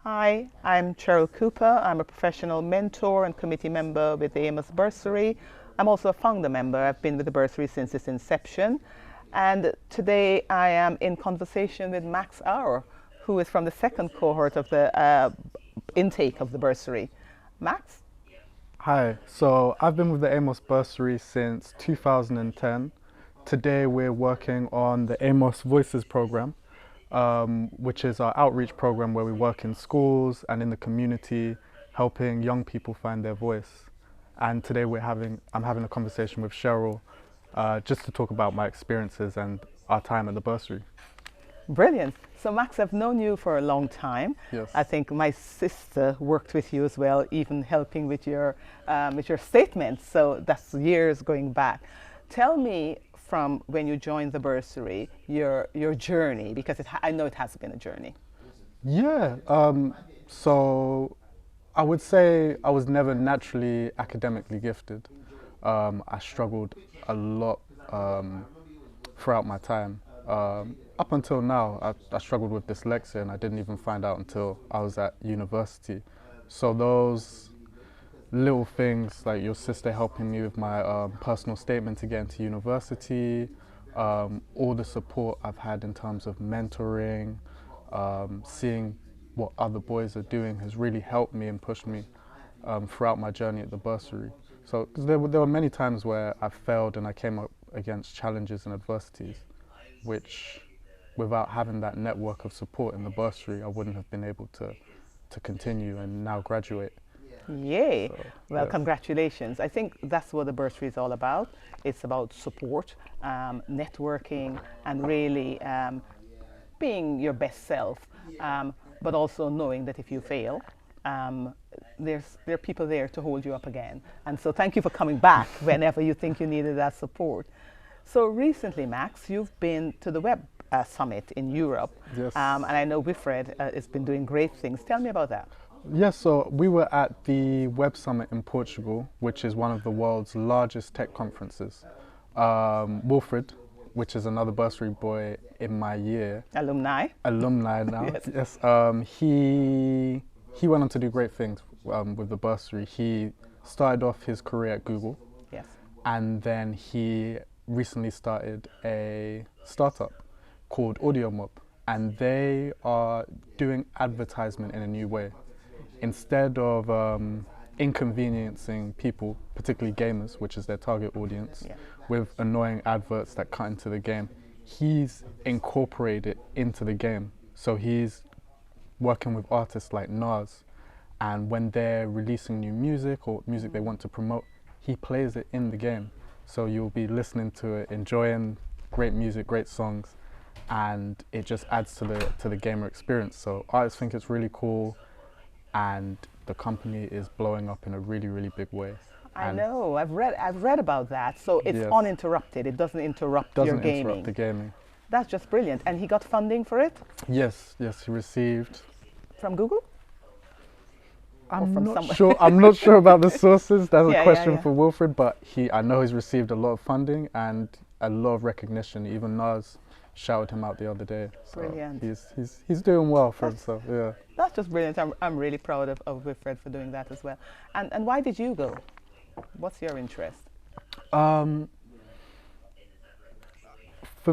Hi, I'm Cheryl Cooper. I'm a professional mentor and committee member with the AMOS Bursary. I'm also a founder member. I've been with the bursary since its inception. And today I am in conversation with Max Auer, who is from the second cohort of the intake of the bursary. Max? Hi, so I've been with the AMOS Bursary since 2010. Today we're working on the AMOS Voices Programme, which is our outreach program where we work in schools and in the community, helping young people find their voice. And today I'm having a conversation with Cheryl just to talk about my experiences and our time at the bursary. Brilliant. So Max, I've known you for a long time. Yes. I think my sister worked with you as well, even helping with your statements. So that's years going back. Tell me from when you joined the bursary, your journey, because I know it has been a journey. Yeah, so I would say I was never naturally academically gifted. I struggled a lot throughout my time. Up until now, I struggled with dyslexia and I didn't even find out until I was at university. So those little things like your sister helping me with my personal statement to get into university, all the support I've had in terms of mentoring, seeing what other boys are doing has really helped me and pushed me throughout my journey at the bursary. So 'cause there were many times where I failed and I came up against challenges and adversities, which without having that network of support in the bursary, I wouldn't have been able to continue and now graduate. Yay. So, Well, yes. Congratulations. I think that's what the bursary is all about. It's about support, networking, and really being your best self, but also knowing that if you fail, there are people there to hold you up again. And so thank you for coming back whenever you think you needed that support. So recently, Max, you've been to the Web Summit in Europe. Yes. And I know Wilfred has been doing great things. Tell me about that. Yes, so we were at the Web Summit in Portugal, which is one of the world's largest tech conferences. Wilfred, which is another bursary boy in my year, Alumni now. Yes. He went on to do great things with the bursary. He started off his career at Google, Yes. and then he recently started a startup called Audio Mob, and they are doing advertisement in a new way. Instead of inconveniencing people, particularly gamers, which is their target audience, Yeah. with annoying adverts that cut into the game, he's incorporated it into the game. So he's working with artists like Nas, and when they're releasing new music or music they want to promote, he plays it in the game. So you'll be listening to it, enjoying great music, great songs, and it just adds to the gamer experience. So I just think it's really cool, and the company is blowing up in a really, really big way. I know. I've read about that. So it's Yes. uninterrupted. It doesn't interrupt your Doesn't gaming. interrupt the gaming. That's just brilliant. And he got funding for it Yes, he received. from Google? I'm from not somewhere? sure. I'm not sure about the sources. That's Yeah, a yeah, question yeah. for Wilfred. But I know he's received a lot of funding and a lot of recognition. Even Nas shouted him out the other day. So Brilliant. He's doing well for himself. Yeah. That's just brilliant. I'm really proud of Wilfred for doing that as well. And why did you go? What's your interest? For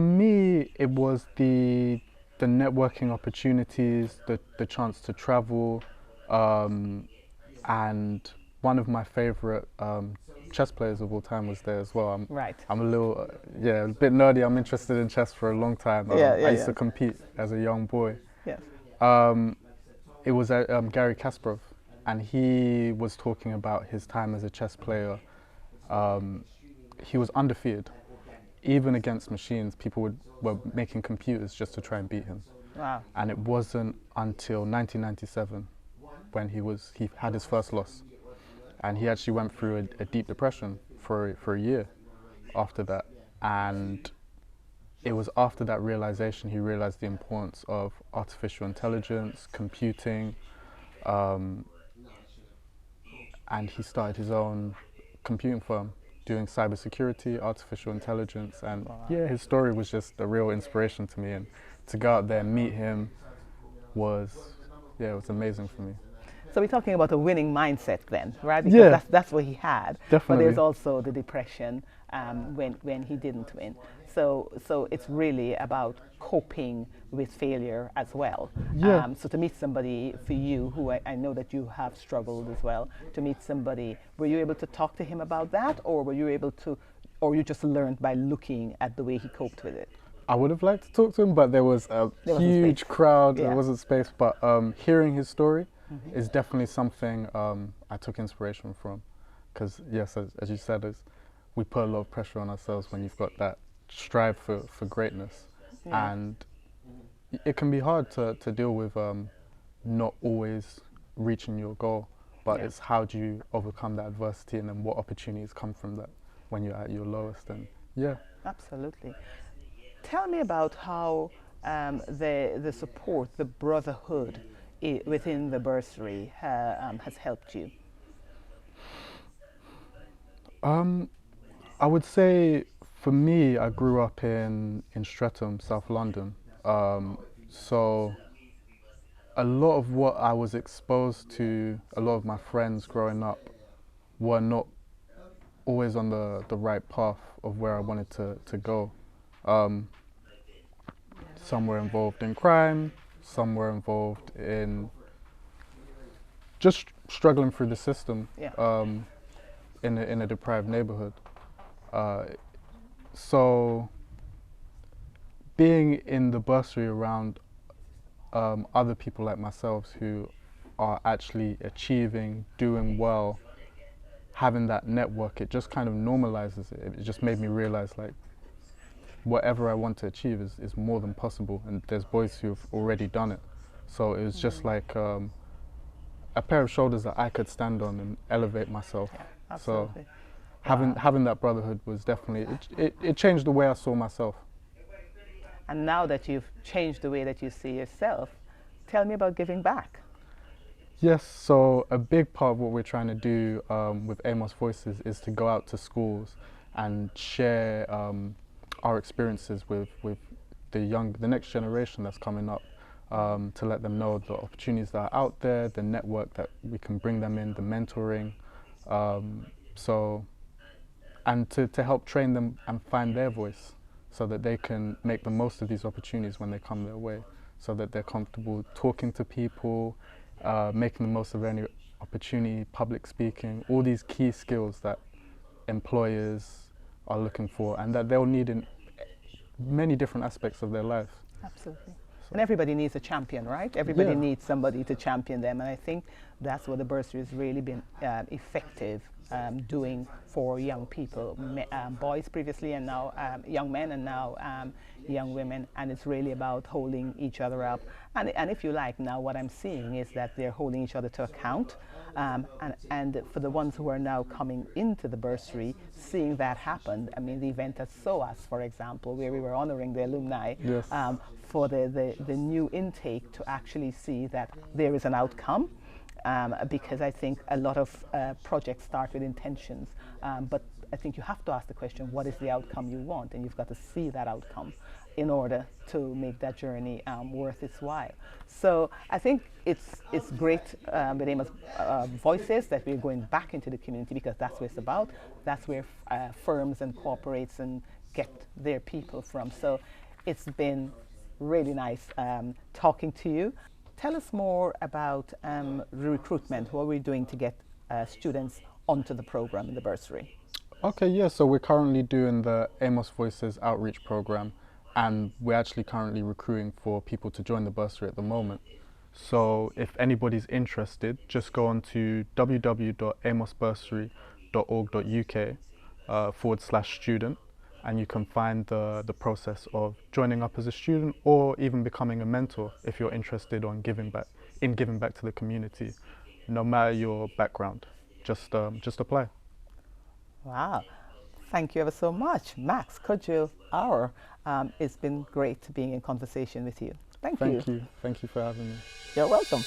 me, it was the networking opportunities, the chance to travel, and one of my favorite chess players of all time was there as well. Right. I'm a little, a bit nerdy. I'm interested in chess for a long time. I used to compete as a young boy. Yes. It was Gary Kasparov, and he was talking about his time as a chess player. He was undefeated. Even against machines, people were making computers just to try and beat him. Wow. And it wasn't until 1997 when he had his first loss. And he actually went through a deep depression for a year after that. And it was after that realization he realized the importance of artificial intelligence, computing, and he started his own computing firm doing cybersecurity, artificial intelligence, and yeah, his story was just a real inspiration to me. And to go out there and meet him was, yeah, it was amazing for me. So we're talking about a winning mindset then, right? Because that's what he had. Definitely. But there's also the depression when he didn't win. So it's really about coping with failure as well. Yeah. So to meet somebody, for you, who I know that you have struggled as well, to meet somebody, were you able to talk to him about that, or were you able to, or you just learned by looking at the way he coped with it? I would have liked to talk to him, but there was a huge crowd. There wasn't space. But hearing his story is definitely something I took inspiration from. Because yes, as you said, we put a lot of pressure on ourselves when you've got that strive for greatness, and it can be hard to deal with not always reaching your goal. But it's how do you overcome that adversity, and then what opportunities come from that when you're at your lowest. And absolutely. Tell me about how the support, the brotherhood within the bursary has helped you. I would say for me, I grew up in Streatham, South London. So a lot of what I was exposed to, a lot of my friends growing up were not always on the right path of where I wanted to go. Some were involved in crime, some were involved in just struggling through the system in a deprived neighborhood. So being in the bursary around other people like myself who are actually achieving, doing well, having that network, it just kind of normalizes it. It just made me realize, like, whatever I want to achieve is more than possible, and there's boys who've already done it. So it was just like a pair of shoulders that I could stand on and elevate myself. Absolutely. So having that brotherhood was definitely, it changed the way I saw myself. And now that you've changed the way that you see yourself, tell me about giving back. Yes, so a big part of what we're trying to do with AMOS Voices is to go out to schools and share our experiences with the next generation that's coming up, to let them know the opportunities that are out there, the network that we can bring them in, the mentoring, and to help train them and find their voice so that they can make the most of these opportunities when they come their way, so that they're comfortable talking to people, making the most of any opportunity, public speaking, all these key skills that employers are looking for and that they'll need in many different aspects of their life. Absolutely. And everybody needs a champion, right? Everybody needs somebody to champion them, and I think that's what the bursary has really been effective doing for young people, boys previously, and now young men, and now young women. And it's really about holding each other up. And if you like, now what I'm seeing is that they're holding each other to account. And for the ones who are now coming into the bursary, seeing that happen, I mean, the event at SOAS, for example, where we were honoring the alumni, for the new intake to actually see that there is an outcome. Because I think a lot of projects start with intentions, but I think you have to ask the question, what is the outcome you want? And you've got to see that outcome in order to make that journey worth its while. So I think it's great with AMOS Voices that we're going back into the community, because that's what it's about. That's where firms and corporates and get their people from. So it's been really nice talking to you. Tell us more about recruitment. What are we doing to get students onto the program in the bursary? Okay, yeah, so we're currently doing the AMOS Voices outreach program, and we're actually currently recruiting for people to join the bursary at the moment. So if anybody's interested, just go on to www.amosbursary.org.uk/student, and you can find the process of joining up as a student, or even becoming a mentor if you're interested in giving back to the community, no matter your background. Just apply. Wow, thank you ever so much, Max Auer. It's been great being in conversation with you. Thank you. Thank you for having me. You're welcome.